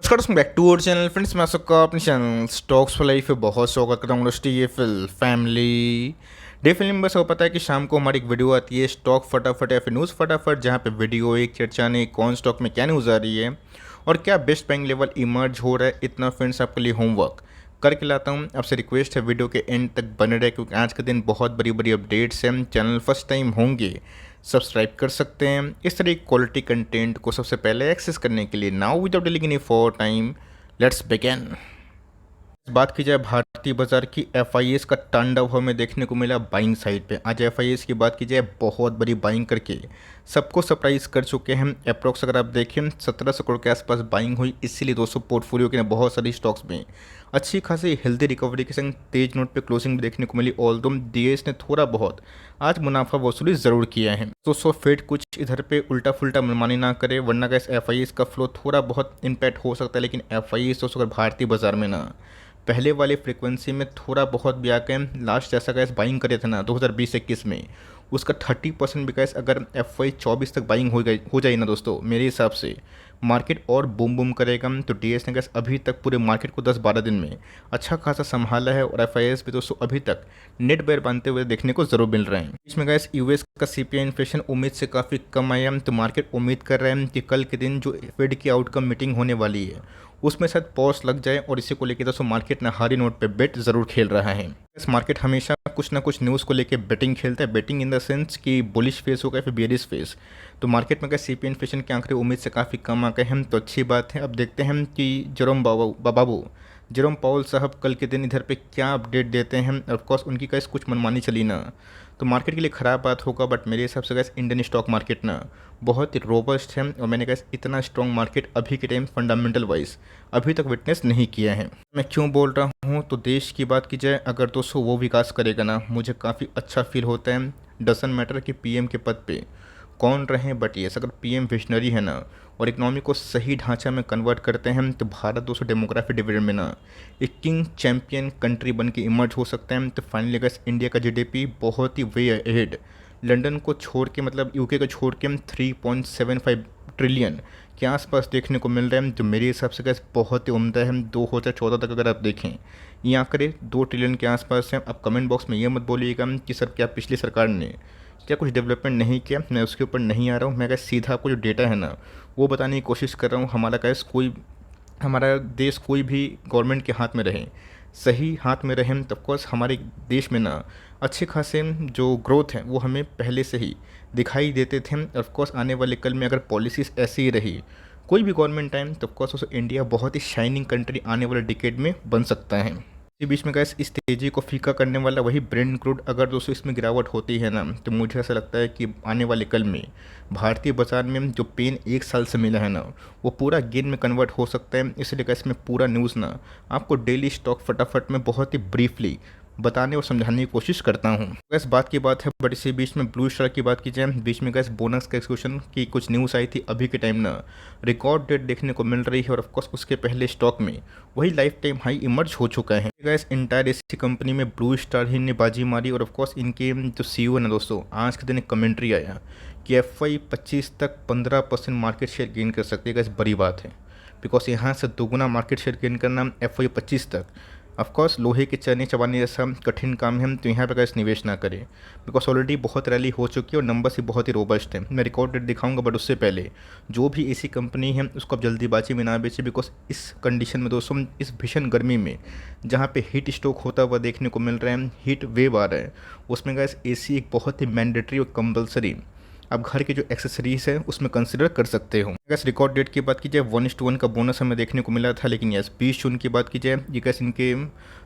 नमस्कार दोस्तों, back to our channel friends. मैं सबका अपने चैनल स्टॉक्स फॉर लाइफ पे बहुत स्वागत करता हूँ। दोस्तों ये फैमिली डे फिल्म में सबको पता है कि शाम को हमारी एक वीडियो आती है स्टॉक फटाफट या फिर न्यूज़ फटाफट, जहाँ पे वीडियो एक चर्चा ने कौन स्टॉक में क्या न्यूज़ आ रही है और क्या बेस्ट बाइंग लेवल इमर्ज हो रहा है। इतना फ्रेंड्स आपके लिए होमवर्क करके लाता हूँ। आपसे रिक्वेस्ट है वीडियो के एंड तक बने रहे, क्योंकि आज का दिन बहुत बड़ी बड़ी अपडेट्स हैं। चैनल फर्स्ट टाइम होंगे सब्सक्राइब कर सकते हैं इस तरह की क्वालिटी कंटेंट को सबसे पहले एक्सेस करने के लिए। Now without delaying any for time, let's begin. बात की जाए भारतीय बाजार की, एफआईएस का तांडव हमें देखने को मिला बाइंग साइड पे। आज एफआईएस की बात की जाए, बहुत बड़ी बाइंग करके सबको सरप्राइज कर चुके हैं। अप्रोक्स अगर आप देखें 1700 करोड़ के आसपास बाइंग हुई, इसीलिए दोस्तों पोर्टफोलियो के बहुत सारी स्टॉक्स में अच्छी खासी हेल्दी रिकवरी के संग तेज नोट पे क्लोजिंग भी देखने को मिली। ऑल्दो डीएस ने थोड़ा बहुत आज मुनाफा वसूली ज़रूर किया है। दोस्तों फेड कुछ इधर पे उल्टा फुल्टा मनमानी ना करे, वरना का एफआईएस का फ्लो थोड़ा बहुत इम्पैक्ट हो सकता है। लेकिन एफआईएस दोस्तों अगर भारतीय बाजार में ना पहले वाली फ्रीक्वेंसी में थोड़ा बहुत भी आके लास्ट जैसा गैस बाइंग करे थे ना 2020-21 में, उसका 30% भी गैस अगर FY24 तक बाइंग हो जाए ना दोस्तों, मेरे हिसाब से मार्केट और बूम बूम करेगा। तो डीएस ने गैस अभी तक पूरे मार्केट को 10-12 दिन में अच्छा खासा संभाला है, और एफआईएस भी दोस्तों अभी तक नेट बेयर बनते हुए देखने को जरूर मिल रहे हैं। इसमें गैस यूएस का सीपीआई इन्फ्लेशन उम्मीद से काफ़ी कम आया, तो मार्केट उम्मीद कर रहे हैं कि कल के दिन जो फेड की आउटकम मीटिंग होने वाली है उसमें शायद पॉज लग जाए, और इसी को लेकर दोस्तों मार्केट ना हारी नोट पे बेट जरूर खेल रहा है। इस मार्केट हमेशा कुछ ना कुछ न्यूज़ को लेकर बेटिंग खेलता है। बेटिंग इन द सेंस कि बुलिश फेस होगा या फिर बेरिश फेस। तो मार्केट में अगर सीपीआई इन्फ्लेशन के आंकड़े उम्मीद से काफ़ी कम आ गए हैं तो अच्छी बात है। अब देखते हैं कि जेरोम पावल साहब कल के दिन इधर पे क्या अपडेट देते हैं। ऑफकोर्स उनकी कैसे कुछ मनमानी चली ना तो मार्केट के लिए ख़राब बात होगा, बट मेरे हिसाब से गैस इंडियन स्टॉक मार्केट ना बहुत ही रोबस्ट है, और मैंने गैस इतना स्ट्रॉन्ग मार्केट अभी के टाइम फंडामेंटल वाइज अभी तक विटनेस नहीं किया है। मैं क्यों बोल रहा हूँ, तो देश की बात की जाए अगर दोस्तों वो विकास करेगा ना, मुझे काफ़ी अच्छा फील होता है। डजंट मैटर कि पीएम के पद पे कौन रहे, बट ये अगर पीएम विजनरी है ना और इकोनॉमी को सही ढांचा में कन्वर्ट करते हैं, तो भारत दोस्तों डेमोग्राफी डिविडेंड में ना एक किंग चैंपियन कंट्री बन के इमर्ज हो सकता है। तो फाइनली अगर इंडिया का जीडीपी बहुत ही वे अहेड, लंदन को छोड़ के मतलब यूके को छोड़ के 3.75 ट्रिलियन के आसपास देखने को मिल रहा है, जो मेरे हिसाब से गैस बहुत ही उम्दा है। 2014 तक अगर आप देखें ये आंकड़े 2 ट्रिलियन के आसपास हैं। अब कमेंट बॉक्स में ये मत बोलिएगा कि सर क्या पिछली सरकार ने क्या कुछ डेवलपमेंट नहीं किया, मैं उसके ऊपर नहीं आ रहा हूँ। मैं क्या सीधा आपको जो डेटा है ना वो बताने की कोशिश कर रहा हूँ। हमारा देश कोई भी गवर्नमेंट के हाथ में रहे, सही हाथ में रहें, तो ऑफकोर्स हमारे देश में ना अच्छे खासे जो ग्रोथ है वो हमें पहले से ही दिखाई देते थे। ऑफकोर्स आने वाले कल में अगर पॉलिसीज़ ऐसी ही रही, कोई भी गवर्नमेंट टाइम, तो ऑफकोर्स इंडिया बहुत ही शाइनिंग कंट्री आने वाले डिकेड में बन सकता है। इसी बीच में गैस इस तेज़ी को फीका करने वाला वही ब्रेंड क्रूड, अगर दोस्तों इसमें गिरावट होती है ना, तो मुझे ऐसा लगता है कि आने वाले कल में भारतीय बाजार में जो पेन 1 साल से मिला है ना वो पूरा गेन में कन्वर्ट हो सकता है। इसलिए गैस में पूरा न्यूज़ ना आपको डेली स्टॉक फटाफट में बहुत ही ब्रीफली बताने और समझाने की कोशिश करता हूँ। गैस बात की बात है, बट इसी बीच में ब्लू स्टार की बात की जाए, बीच में गैस बोनस का एक्सक्यूशन की कुछ न्यूज़ आई थी अभी के टाइम ना रिकॉर्ड डेट देखने को मिल रही है, और ऑफकोर्स उसके पहले स्टॉक में वही लाइफ टाइम हाई इमर्ज हो चुका है। गैस इंटायर एसी कंपनी में ब्लू स्टार ही ने बाजी मारी, और ऑफकोर्स इनके जो सीईओ है ना दोस्तों, आज के दिन एक कमेंट्री आया कि FY25 तक 15% मार्केट शेयर गेन कर सकते हैं। गैस बड़ी बात है, बिकॉज यहाँ से दोगुना मार्केट शेयर गेन करना FY25 तक ऑफकोर्स लोहे के चने चबाने जैसा कठिन काम है। तो यहाँ पर गैस निवेश ना करें, बिकॉज ऑलरेडी बहुत रैली हो चुकी है और नंबर्स ही बहुत ही रोबस्ट है। मैं रिकॉर्ड डेट दिखाऊंगा, बट उससे पहले जो भी एसी कंपनी है उसको अब जल्दीबाजी में ना बेचे, बिकॉज इस कंडीशन में दोस्तों इस भीषण गर्मी में जहाँ पे हीट स्ट्रोक होता हुआ देखने को मिल रहा है, हीट वेव आ रहा है, उसमें गैस एसी एक बहुत ही मैंडेटरी और कंपलसरी आप घर के जो एक्सेसरीज है उसमें कंसिडर कर सकते हो। गैस रिकॉर्ड डेट की बात की जाए 1:1 का बोनस हमें देखने को मिला था, लेकिन यस 20 जून की बात की जाए ये गैस इनके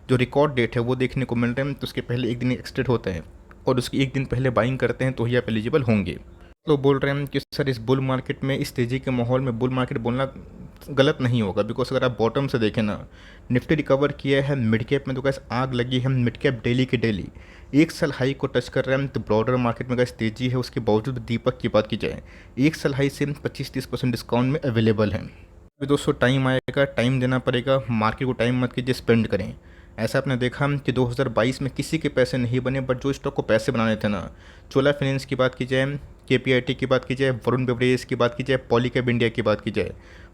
जो रिकॉर्ड डेट है वो देखने को मिल रहे हैं, तो उसके पहले एक दिन एक्सटेंड होता है और उसकी एक दिन पहले बाइंग करते हैं तो ही आप एलिजिबल होंगे। लोग बोल रहे हैं कि सर इस बुल मार्केट में, इस तेज़ी के माहौल में बुल मार्केट बोलना गलत नहीं होगा, बिकॉज अगर आप बॉटम से देखें ना निफ्टी रिकवर किया है, मिड कैप में तो गैस आग लगी है। मिड कैप डेली के डेली 1 साल हाई को टच कर रहे हैं, तो ब्रॉडर मार्केट में गैस तेज़ी है। उसके बावजूद दीपक की बात की जाए 1 साल हाई से 25-30% डिस्काउंट में अवेलेबल है। अभी दोस्तों टाइम आएगा, टाइम देना पड़ेगा, मार्केट को टाइम मत कीजिए, स्पेंड करें। ऐसा आपने देखा कि 2022 में किसी के पैसे नहीं बने, बट जो स्टॉक को पैसे बनाने थे ना, चोला फाइनेंस की बात की जाए, KPIT की बात की जाए, वरुण बेवरेज की बात की जाए, पॉलीकैब इंडिया की बात की जाए,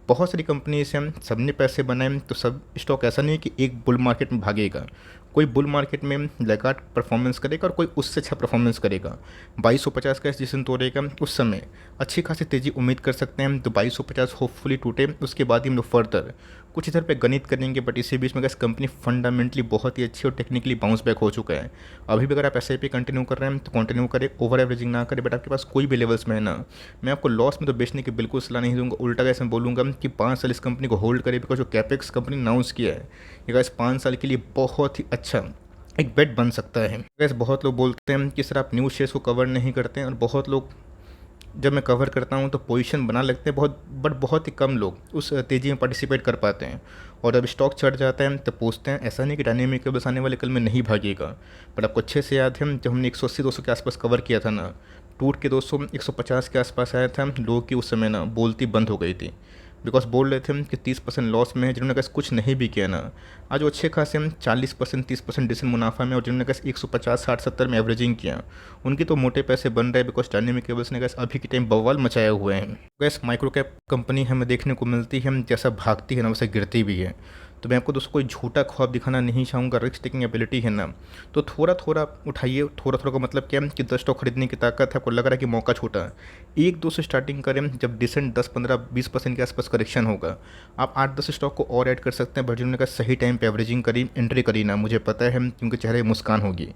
बहुत सारी कंपनीज हैं, सबने पैसे बनाए, तो सब स्टॉक ऐसा नहीं है कि एक बुल मार्केट में भागेगा। कोई बुल मार्केट में लगातार परफॉर्मेंस करेगा और कोई उससे अच्छा परफॉर्मेंस करेगा। 2250 का जिस दिन तोड़ेगा उस समय अच्छी खासी तेज़ी उम्मीद कर सकते हैं, तो 2250 होपफुली टूटे, उसके बाद ही हम लोग फर्दर कुछ इधर पे गणित करेंगे। बट इसी बीच में गैस कंपनी फंडामेंटली बहुत ही अच्छी और टेक्निकली बाउंस बैक हो चुका है। अभी भी अगर आप ऐसे पे कंटिन्यू कर रहे हैं तो कंटिन्यू करें, ओवर एवरेजिंग ना करें। बट आपके पास कोई भी लेवल्स में है ना, मैं आपको लॉस में तो बेचने की बिल्कुल सलाह नहीं दूंगा। उल्टा गैस मैं बोलूँगा कि 5 साल इस कंपनी को होल्ड करें, बिकॉज जो कैपेक्स कंपनी अनाउंस किया है ये गैस 5 साल के लिए बहुत ही अच्छा एक बेट बन सकता है। गैस बहुत लोग बोलते हैं कि सर आप न्यूज़ शेयर्स को कवर नहीं करते हैं, और बहुत लोग जब मैं कवर करता हूँ तो पोजीशन बना लगते हैं बहुत, बट बहुत ही कम लोग उस तेज़ी में पार्टिसिपेट कर पाते हैं। और जब स्टॉक चढ़ जाता है तो पूछते हैं, ऐसा नहीं कि डायनेमिक बस आने वाले कल में नहीं भागेगा। बट आपको अच्छे से याद है जब हमने 180-200 के आसपास कवर किया था ना, टूट के 200 150 के आसपास आया था, लोगों की उस समय ना बोलती बंद हो गई थी, बिकॉज बोल रहे थे हम कि 30% लॉस में है। जिन्होंने कहा कुछ नहीं भी किया ना, आज वो अच्छे खासे हम 40% 30% डिसेंट मुनाफा में, और जिन्होंने कहा 150 60 70 में एवरेजिंग किया उनकी तो मोटे पैसे बन रहे हैं, बिकॉज डायनेमिक केबल्स ने गैस अभी के टाइम बवाल मचाए हुए हैं। गैस माइक्रो कैप कंपनी हमें देखने को मिलती है, जैसा भागती है ना वैसे गिरती भी है। तो मैं आपको दोस्तों कोई झूठा ख्वाब दिखाना नहीं चाहूँगा, रिस्क टेकिंग एबिलिटी है ना, तो थोड़ा थोड़ा उठाइए। थोड़ा थोड़ा का मतलब क्या है कि 10 स्टॉक खरीदने की ताकत है, आपको लग रहा है कि मौका छूटा है, 1-2 से स्टार्टिंग करें। जब डिसेंट 10-15-20% के आसपास करेक्शन होगा, आप 8-10 स्टॉक को और ऐड कर सकते हैं। बट जिन्होंने कहा सही टाइम पे एवरेजिंग करी, एंट्री करी ना, मुझे पता है उनके चेहरे मुस्कान होगी।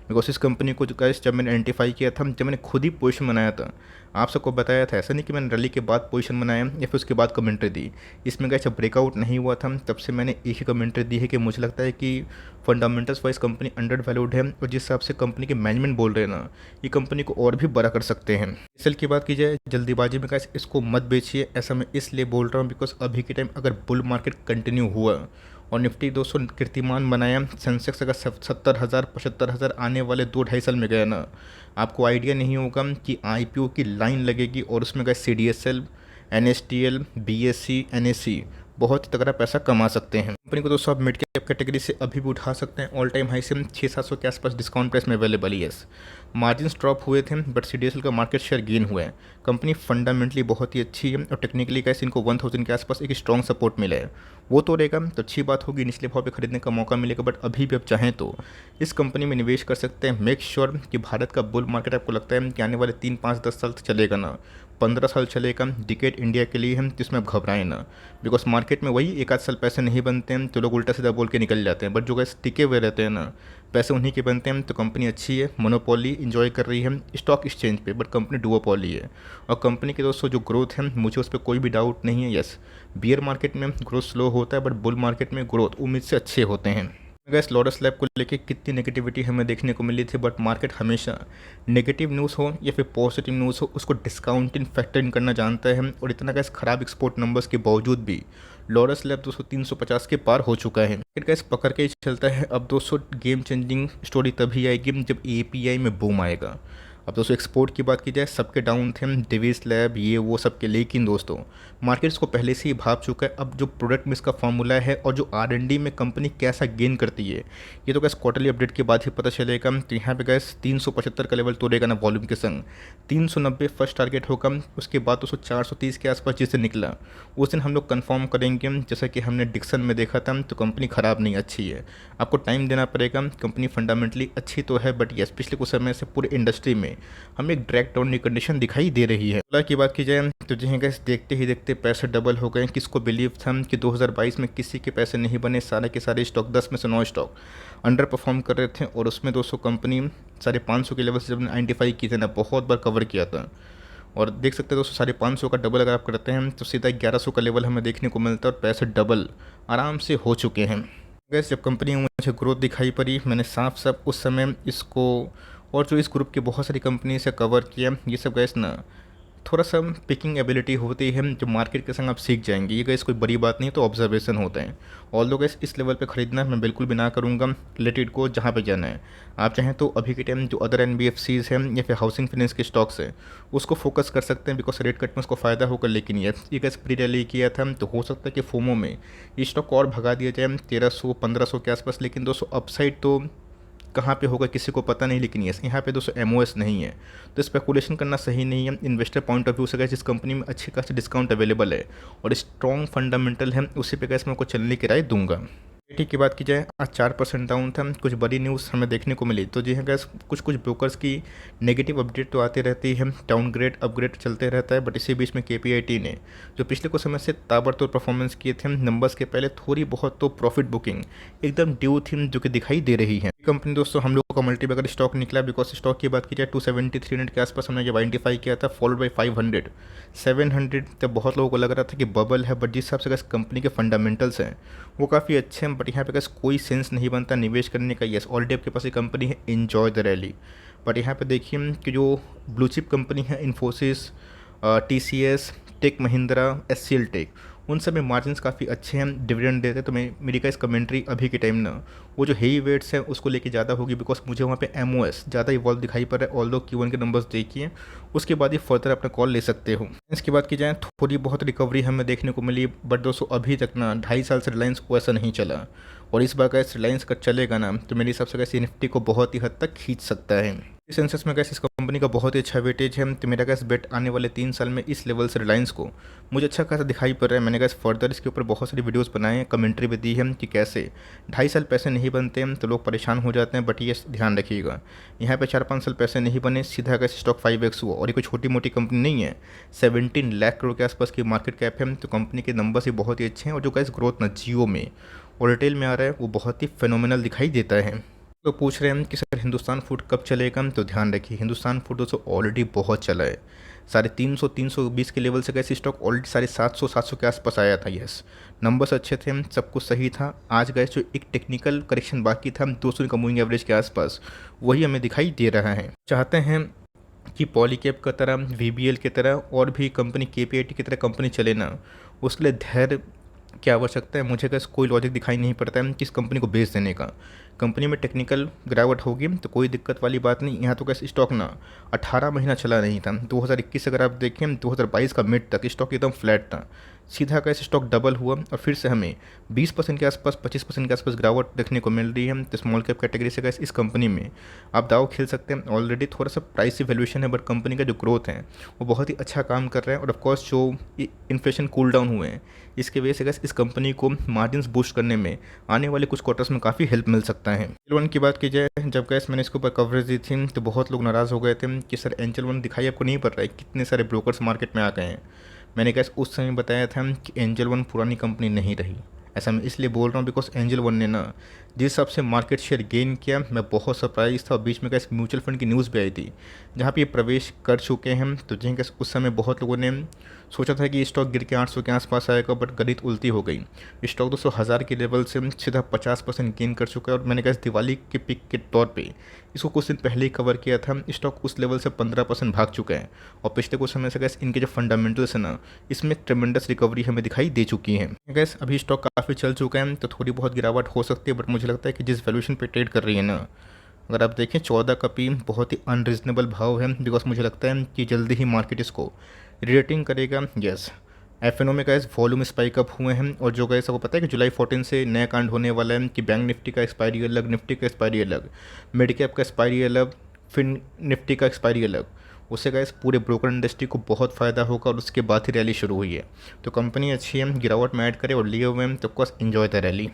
बिकॉज इस कंपनी को जो गैस जब मैंने आइडेंटिफाई किया था, जब मैंने खुद ही पोजीशन बनाया था, आप सबको बताया था, ऐसा नहीं कि मैंने रैली के बाद पोजीशन बनाया या फिर उसके बाद कमेंट्री दी। इसमें गैस जब ब्रेकआउट नहीं हुआ था तब से मैंने एक ही कमेंट्री दी है कि मुझे लगता है कि fundamentals wise company under valued है, और जिस हिसाब से कंपनी के मैनेजमेंट बोल रहे हैं ना, ये कंपनी को और भी बड़ा कर सकते हैं। सेल की बात की जाए, जल्दीबाजी में गैस इसको मत बेचिए, ऐसा मैं इसलिए बोल रहा हूँ बिकॉज अभी के टाइम अगर बुल मार्केट कंटिन्यू हुआ और निफ्टी 200 कीर्तिमान बनाया, सेंसेक्स अगर 70,000 75,000 आने वाले 2-2.5 साल में गया ना, आपको आइडिया नहीं होगा कि आईपीओ की लाइन लगेगी, और उसमें गए सीडीएसएल, एनएसटीएल, बीएससी, एनएससी बहुत ही तगड़ा पैसा कमा सकते हैं। कंपनी को दोस्तों आप मिड कैप कैटेगरी से अभी भी उठा सकते हैं, ऑल टाइम हाई से 600-700 के आसपास डिस्काउंट प्राइस में अवेलेबल है। यस, मार्जिन्स ड्रॉप हुए थे बट सीडीएसएल का मार्केट शेयर गेन हुआ है। कंपनी फंडामेंटली बहुत ही अच्छी है, और टेक्निकली कैसे इनको 1000 के आसपास एक स्ट्रॉन्ग सपोर्ट मिला है, वो तो रहेगा तो अच्छी बात होगी, निचले भाव पे खरीदने का मौका मिलेगा। बट अभी भी आप चाहें तो इस कंपनी में निवेश कर सकते हैं। मेक श्योर कि भारत का बुल मार्केट आपको लगता है कि आने वाले 3-5-10 साल तक चलेगा ना, 15 साल चलेगा, डिकेड इंडिया के लिए हम, जिसमें आप घबराएं ना। बिकॉज मार्केट में वही 1-8 साल पैसे नहीं बनते हैं तो लोग उल्टा सीधा बोल के निकल जाते हैं, बट जो गैस टिके हुए रहते हैं ना, पैसे उन्हीं के बनते हैं। तो कंपनी अच्छी है, मोनोपोली इंजॉय कर रही है स्टॉक एक्सचेंज पे, बट कंपनी डुओपोली है। और कंपनी के दोस्तों जो ग्रोथ है, मुझे उस पर कोई भी डाउट नहीं है। यस, बियर मार्केट में ग्रोथ स्लो होता है, बट बुल मार्केट में ग्रोथ उम्मीद से अच्छे होते हैं। गैस लॉरस लैब को लेके कितनी नेगेटिविटी हमें देखने को मिली थी, बट मार्केट हमेशा नेगेटिव न्यूज़ हो या फिर पॉजिटिव न्यूज़ हो, उसको डिस्काउंटिंग फैक्टर इन करना जानता है। और इतना गैस खराब एक्सपोर्ट नंबर्स के बावजूद भी लॉरस लैब 200-350 के पार हो चुका है। फिर गैस पकड़ के ही चलता है। अब दोस्तों गेम चेंजिंग स्टोरी तभी आएगी जब एपीआई में बूम आएगा। अब दोस्तों एक्सपोर्ट की बात की जाए, सबके डाउन थे, डिवीज लैब ये वो सबके, लेकिन दोस्तों मार्केट इसको पहले से ही भाप चुका है। अब जो प्रोडक्ट में इसका फॉर्मूला है और जो आर&डी में कंपनी कैसा गेन करती है, ये तो गैस क्वार्टरली अपडेट के बाद ही पता चलेगा। तो यहाँ पे गैस 375 का लेवल तोड़ेगा ना वॉल्यूम के संग, 390 फर्स्ट टारगेट होगा, उसके बाद दोस्तों 430 के आसपास जिस दिन निकला उस दिन हम लोग कंफर्म करेंगे। जैसा कि हमने डिक्सन में देखा था, तो कंपनी ख़राब नहीं अच्छी है, आपको टाइम देना पड़ेगा। कंपनी फंडामेंटली अच्छी तो है, बट यस पिछले कुछ समय से पूरे इंडस्ट्री में हमें एक ड्रैग डाउन की कंडीशन दिखाई दे रही है। डॉलर की बात की जाए तो जी गैस देखते ही देखते पैसे डबल हो गए। किसको बिलीव था कि 2022 में किसी के पैसे नहीं बने, सारे के सारे स्टॉक 10 में से 9 स्टॉक अंडर परफॉर्म कर रहे थे, और उसमें 200 कंपनी 550 के लेवल से जब आइडेंटिफाई की थे ना, बहुत बार कवर किया था। और देख सकते हैं दोस्तों 550 का डबल अगर आप करते हैं तो सीधा 1100 का लेवल हमें देखने को मिलता है, और पैसे डबल आराम से हो चुके हैं। गैस जब कंपनी में मुझे ग्रोथ दिखाई पड़ी, मैंने साफ साफ उस समय इसको और जो इस ग्रुप की बहुत सारी कंपनी से कवर किया, ये सब गैस ना थोड़ा सा पिकिंग एबिलिटी होती है जो मार्केट के संग आप सीख जाएंगे। ये गैस कोई बड़ी बात नहीं, तो ऑब्जर्वेशन होते हैं। और लोग गैस इस लेवल पे ख़रीदना मैं बिल्कुल भी ना करूँगा। रिलेटेड को जहाँ पे जाना है, आप चाहें तो अभी के टाइम जो अदर एनबीएफसीज हैं या फिर हाउसिंग फाइनेंस के स्टॉक्स हैं उसको फोकस कर सकते हैं, बिकॉज रेट कट में उसको फ़ायदा होगा। लेकिन ये गैस प्री रैली किया था, तो हो सकता है कि फोमो में ये स्टॉक और भगा दिया जाए 1300-1500 के आसपास। लेकिन दोस्तों अपसाइड तो कहाँ पे होगा किसी को पता नहीं, लेकिन यस यहाँ पे दोस्तों एमओएस नहीं है, तो स्पेकुलेशन करना सही नहीं है। इन्वेस्टर पॉइंट ऑफ व्यू से जिस कंपनी में अच्छी खासी डिस्काउंट अवेलेबल है और स्ट्रॉन्ग फंडामेंटल है, उसी पे मैं आपको चलने की राय दूंगा। टी की बात की जाए, आज 4% डाउन था। कुछ बड़ी न्यूज़ हमें देखने को मिली, तो जी हाँ गैस, कुछ कुछ ब्रोकर्स की नेगेटिव अपडेट तो आती रहती है, डाउनग्रेड अपग्रेड चलते रहता है, बट इसी बीच में केपीआईटी ने जो पिछले कुछ समय से ताबड़तोड़ परफॉर्मेंस किए थे नंबर्स के पहले, थोड़ी बहुत तो प्रॉफिट बुकिंग एकदम ड्यू थी जो कि दिखाई दे रही है। कंपनी दोस्तों हम लोगों का मल्टीबैगर स्टॉक निकला, बिकॉज स्टॉक की बात की जाए 270 300 के आसपास हमने जब आइडेंटिफाई किया था, फॉलोड बाई 500 700। तब बहुत लोगों को लग रहा था कि बबल है, बट जिस हिसाब से गैस कंपनी के फंडामेंटल्स हैं वो काफ़ी अच्छे हैं, बट यहाँ पे गैस कोई सेंस नहीं बनता निवेश करने का। यस ऑलरेडी आपके पास एक कंपनी है, एन्जॉय द रैली, बट यहाँ पे देखिए कि जो ब्लू चिप कंपनी है, इन्फोसिस, टीसीएस, टेक महिंद्रा, एचसीएल टेक, उन सब में मार्जिन्स काफ़ी अच्छे हैं, डिविडेंड देते हैं। तो मेरी का इस कमेंट्री अभी के टाइम ना वो जो हेवी वेट्स हैं उसको लेके ज़्यादा होगी, बिकॉज मुझे वहाँ पे एमओएस ज़्यादा इवॉल्व दिखाई पड़ रहा है। ऑल्दो Q1 के नंबर्स देखिए, उसके बाद ही फर्दर अपना कॉल ले सकते हो। इसकी बात की जाए, थोड़ी बहुत रिकवरी हमें देखने को मिली, बट दोस्तों अभी तक ना 2.5 साल से रिलायंस को ऐसा नहीं चला, और इस बार गैस रिलायंस का चलेगा ना तो मेरे हिसाब से गैस निफ्टी को बहुत ही हद तक खींच सकता है। इस सेंसस में गैस इस कंपनी का बहुत ही अच्छा वेटेज है, तो मेरा गैस बेट आने वाले 3 साल में इस लेवल से रिलायंस को मुझे अच्छा खासा दिखाई पड़ रहा है। मैंने गैस फर्दर इसके ऊपर बहुत सारी वीडियोस बनाए हैं, कमेंट्री भी दी है कि कैसे 2.5 साल पैसे नहीं बनते हैं तो लोग परेशान हो जाते हैं, बट ये ध्यान रखिएगा यहाँ पे 4-5 साल पैसे नहीं बने, सीधा गैस स्टॉक 5x हुआ, और ये कोई छोटी मोटी कंपनी नहीं है, 17 लाख करोड़ के आसपास की मार्केट कैप है। तो कंपनी के नंबर्स ही बहुत ही अच्छे हैं, और जो गैस ग्रोथ ना जियो में और रिटेल में आ रहा है वो बहुत ही फेनोमिनल दिखाई देता है। तो पूछ रहे हैं कि सर हिंदुस्तान फूड कब चलेगा, तो ध्यान रखिए हिंदुस्तान फूड दोस्तों ऑलरेडी बहुत चला है, 350 320 के लेवल से गए स्टॉक ऑलरेडी 750 700 के आसपास आया था। यस नंबर्स अच्छे थे, सब कुछ सही था। आज गए जो एक टेक्निकल करेक्शन बाकी था 200 का मूविंग एवरेज के आसपास, वही हमें दिखाई दे रहा है। चाहते हैं कि पॉलीकैब की तरह, वीबीएल की तरह और भी कंपनी, केपीआईटी की तरह कंपनी चले ना, उसके लिए धैर्य की आवश्यकता है। मुझे कैसे कोई लॉजिक दिखाई नहीं पड़ता है किस कंपनी को बेच देने का। कंपनी में टेक्निकल गिरावट होगी तो कोई दिक्कत वाली बात नहीं। यहाँ तो कैसे स्टॉक ना 18 महीना चला नहीं था, 2021 अगर आप देखें 2022 का मिड तक स्टॉक एकदम फ्लैट था, सीधा कैसे स्टॉक डबल हुआ, और फिर से हमें 20% के आसपास 25% के आसपास गिरावट देखने को मिल रही है। तो स्मॉल कैप कैटेगरी से कैसे इस कंपनी में आप दाव खेल सकते हैं। ऑलरेडी थोड़ा सा प्राइस वैल्यूएशन है, बट कंपनी का जो ग्रोथ है वो बहुत ही अच्छा काम कर रहा है, और ऑफकोर्स जो इन्फ्लेशन कूल डाउन हुए हैं इसके वजह से इस कंपनी को मार्जिन्स बूस्ट करने में आने वाले कुछ क्वार्टर्स में काफ़ी हेल्प मिल सकता है। एंजल वन की बात की जाए, जब गैस मैंने इसके ऊपर कवरेज दी थी तो बहुत लोग नाराज़ हो गए थे कि सर एंजल वन दिखाई आपको नहीं पड़ रहा है, कितने सारे ब्रोकर्स मार्केट में आ गए हैं। मैंने गैस उस समय बताया था कि एंजल वन पुरानी कंपनी नहीं रही। ऐसा मैं इसलिए बोल रहा हूँ बिकॉज एंजल वन ने ना जिस हिसाब से मार्केट शेयर गेन किया, मैं बहुत सरप्राइज था। और बीच में कैसे म्यूचुअल फंड की न्यूज़ भी आई थी जहाँ पे ये प्रवेश कर चुके हैं, तो जिन कैसे उस समय बहुत लोगों ने सोचा था कि ये स्टॉक गिर के 800 के आसपास आएगा, बट गणित उल्टी हो गई। स्टॉक 200,000 के लेवल से सीधा 50% गेन कर चुका है, और मैंने कैसे दिवाली के पिक के तौर पर इसको कुछ दिन पहले ही कवर किया था। स्टॉक उस लेवल से 15% भाग चुका है, और पिछले कुछ समय से गैस इनके जो फंडामेंटल्स है ना इसमें ट्रेमेंडस रिकवरी हमें दिखाई दे चुकी है। गैस अभी स्टॉक काफ़ी चल चुका है, तो थोड़ी बहुत गिरावट हो सकती है, बट मुझे लगता है कि जिस वैल्यूएशन पे ट्रेड कर रही है ना, अगर आप देखें 14 का पी बहुत ही अनरीजनेबल भाव है, बिकॉज मुझे लगता है कि जल्दी ही मार्केट इसको रेटिंग करेगा। यस एफएनओ में गैस वॉल्यूम स्पाइक अप हुए हैं, और जो गैस आपको पता है कि जुलाई 14 से नया कांड होने वाला है कि बैंक निफ्टी का एक्सपायरी अलग, निफ्टी का एक्सपायरी अलग, मिड कैप का एक्सपायरी अलग, फिर निफ्टी का एक्सपायरी अलग। उससे गैस पूरे ब्रोकर इंडस्ट्री को बहुत फ़ायदा होगा, और उसके बाद ही रैली शुरू हुई है। तो कंपनी अच्छी है, गिरावट में ऐड करे और लिए हुए हैं, तो ऑफकोर्स एंजॉय द रैली।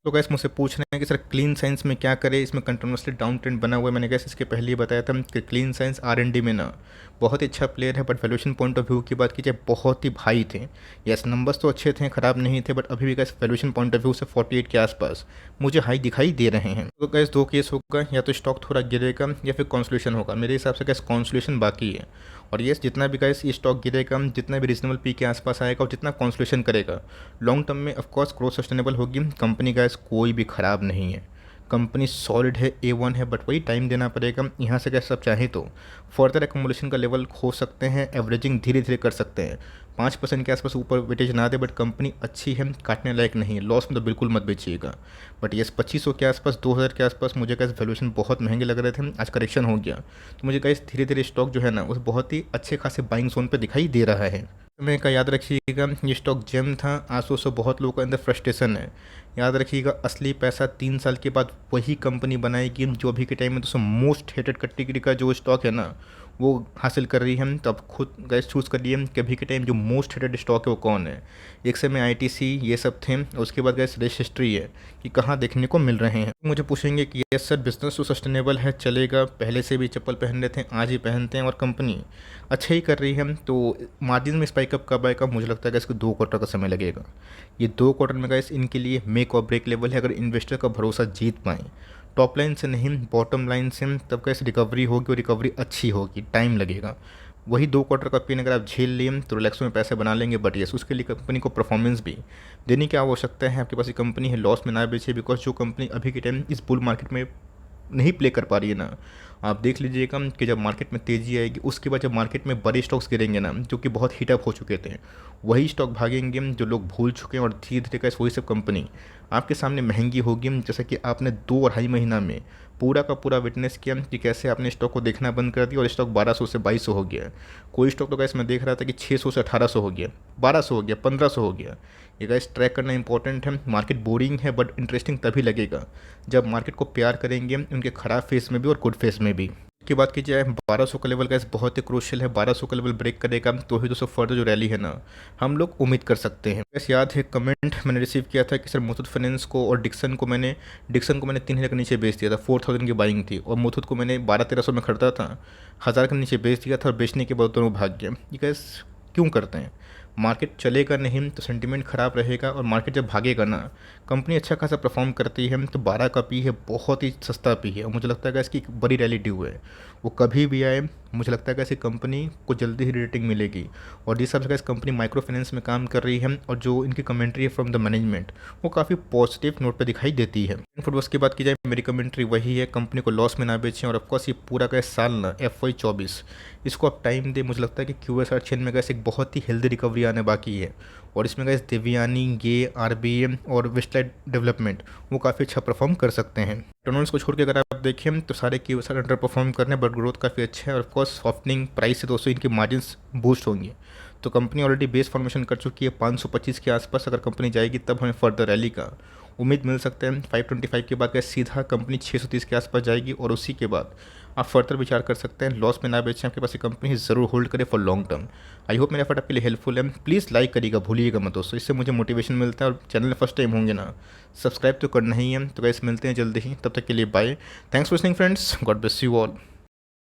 तो गैस मुझसे पूछ रहे हैं कि सर क्लीन साइंस में क्या करें, इसमें कंटिन्यूसली डाउन ट्रेंड बना हुआ है। मैंने गैस इसके पहले ही बताया था कि क्लीन साइंस R&D में ना बहुत ही अच्छा प्लेयर है, but valuation point of view की बात कीजिए बहुत ही हाई थे। यस नंबर्स तो अच्छे थे, ख़राब नहीं थे, बट अभी भी gas valuation point of view से 48 के आसपास मुझे हाई दिखाई दे रहे हैं। तो गैस दो केस होगा, या तो स्टॉक थोड़ा गिरेगा या फिर कॉन्सोलेशन होगा। मेरे हिसाब से गैस कॉन्सोलेशन बाकी है, और ये जितना भी गैस ये स्टॉक गिरेगा, जितना भी रीजनेबल पी के आसपास आएगा और जितना कॉन्सोलेशन करेगा, लॉन्ग टर्म में ऑफकोर्स ग्रोथ सस्टेनेबल होगी। कंपनी गैस कोई भी ख़राब नहीं है, कंपनी सॉलिड है, A1 है, बट वही टाइम देना पड़ेगा। यहाँ से गैस सब चाहें तो फर्दर एकोमोलेशन का लेवल हो सकते हैं, एवरेजिंग धीरे धीरे कर सकते हैं, 5% के आसपास ऊपर वेटेज ना दे, बट कंपनी अच्छी है, काटने लायक नहीं है, लॉस में तो बिल्कुल मत बेचिएगा। बट ये 2500 के आसपास, 2000 के आसपास मुझे कैसे वैल्यूएशन बहुत महंगे लग रहे थे, आज करेक्शन हो गया, तो मुझे कैसे धीरे धीरे स्टॉक जो है ना उस बहुत ही अच्छे खासे बाइंग जोन पर दिखाई दे रहा है। समय का याद रखिएगा, ये स्टॉक जेम था, आंसू से बहुत लोगों के अंदर फ्रस्ट्रेशन है। याद रखिएगा, असली पैसा 3 साल के बाद वही कंपनी बनाएगी जो अभी के टाइम में दोस्तों मोस्ट हेटेड कैटेगरी का जो स्टॉक है ना वो हासिल कर रही है। तो आप खुद गैस चूज़ कर लिए कि अभी के टाइम जो मोस्ट हेटेड स्टॉक है वो कौन है। एक समय आईटीसी ये सब थे, उसके बाद गैस रेस हिस्ट्री है कि कहाँ देखने को मिल रहे हैं। मुझे पूछेंगे कि यस सर बिजनेस तो सस्टेनेबल है, चलेगा, पहले से भी चप्पल पहन रहे थे, आज ही पहनते हैं और कंपनी अच्छा ही कर रही है, तो मार्जिन में स्पाइकअप कब आएगा, मुझे लगता है कि इसको 2 क्वार्टर का समय लगेगा। ये 2 क्वार्टर में गैस इनके लिए मेक और ब्रेक लेवल है, अगर इन्वेस्टर का भरोसा जीत पाएँ, टॉप लाइन से नहीं बॉटम लाइन से, तब कैसे रिकवरी होगी और रिकवरी अच्छी होगी, टाइम लगेगा। वही 2 क्वार्टर का पेन अगर आप झेल लिए तो रिलैक्स में पैसे बना लेंगे, बट यस उसके लिए कंपनी को परफॉर्मेंस भी देने की आवश्यकता है। आपके पास ये कंपनी है, लॉस में ना बेचे, बिकॉज जो कंपनी अभी के टाइम इस बुल मार्केट में नहीं प्ले कर पा रही है ना, आप देख लीजिएगा कि जब मार्केट में तेज़ी आएगी उसके बाद जब मार्केट में बड़े स्टॉक्स गिरेंगे ना जो कि बहुत हीटअप हो चुके थे, वही स्टॉक भागेंगे जो लोग भूल चुके हैं, और धीरे धीरे कैसे वही सब कंपनी आपके सामने महंगी होगी। जैसे कि आपने 2 और 2.5 महीना में पूरा का पूरा विटनेस किया कि कैसे आपने स्टॉक को देखना बंद कर दिया और स्टॉक 1200 से 2200 हो गया। कोई स्टॉक तो कैसे मैं देख रहा था कि 600 से 1800 हो गया, 1200 हो गया, 1500 हो गया। ये गाइस ट्रैक करना इंपॉर्टेंट है। मार्केट बोरिंग है बट इंटरेस्टिंग तभी लगेगा जब मार्केट को प्यार करेंगे उनके ख़राब फेस में भी और गुड फेस में भी। की बात की जाए 1200 का लेवल गाइस बहुत ही क्रूशियल है, 1200 का लेवल ब्रेक करेगा तो ही दोस्तों फर्दर जो रैली है ना हम लोग उम्मीद कर सकते हैं। बस याद है कमेंट मैंने रिसीव किया था कि सर मुथूट फाइनेंस को और डिक्सन को मैंने 3000 के नीचे बेच दिया था, 4000 की बाइंग थी, और मुथूट को मैंने 1200-1300 में खरीदा था, 1000 के नीचे बेच दिया था, और बेचने के बाद दोनों भाग गया। ये गाइस क्यों करते हैं? मार्केट चलेगा नहीं तो सेंटीमेंट ख़राब रहेगा, और मार्केट जब भागेगा ना कंपनी अच्छा खासा परफॉर्म करती है, तो 12 का पी है बहुत ही सस्ता पी है, और मुझे लगता है कि इसकी बड़ी रैली ड्यू है, वो कभी भी आए मुझे लगता है कि ऐसी कंपनी को जल्दी ही रेटिंग मिलेगी। और जिस हिसाब से इस कंपनी माइक्रो फाइनेंस में काम कर रही है और जो इनकी कमेंट्री है फ्रॉम द मैनेजमेंट वो काफ़ी पॉजिटिव नोट पर दिखाई देती है। फुटबॉल्स की बात की जाए मेरी कमेंट्री वही है, कंपनी को लॉस में ना बेचें, और ऑफकोर्स ये पूरा का साल ना FY24 इसको आप टाइम दे, मुझे लगता है कि QSR चेन में गैस एक बहुत ही हेल्दी रिकवरी आने बाकी है, और इसमें गैस देवयानी, ये RBM और वेस्टलाइट डेवलपमेंट वो काफ़ी अच्छा परफॉर्म कर सकते हैं। टर्नल्स को छोड़ के अगर आप देखें तो सारे QSR अंडर परफॉर्म कर रहे हैं, बट ग्रोथ काफ़ी अच्छा है, और ऑफकोर्स सॉफ्टनिंग प्राइस से दोस्तों इनकी मार्जिन्स बूस्ट होंगे। तो कंपनी ऑलरेडी बेस फॉर्मेशन कर चुकी है, 525 के आसपास अगर कंपनी जाएगी तब हमें फर्दर रैली का उम्मीद मिल सकते हैं। 525 के बाद क्या सीधा कंपनी 630 के आसपास जाएगी, और उसी के बाद आप फर्दर विचार कर सकते हैं। लॉस में ना बेचें, आपके पास ये कंपनी ज़रूर होल्ड करें for long term. I hope मेरा एफर्ट आपके लिए हेल्पफुल है। प्लीज़ लाइक करिएगा, भूलिएगा मत दोस्तों, इससे मुझे मोटिवेशन मिलता है, और चैनल में फर्स्ट टाइम होंगे ना सब्सक्राइब तो करना ही है। तो गाइस मिलते हैं जल्दी ही, तब तक के लिए bye. Thanks for listening friends, God bless you all.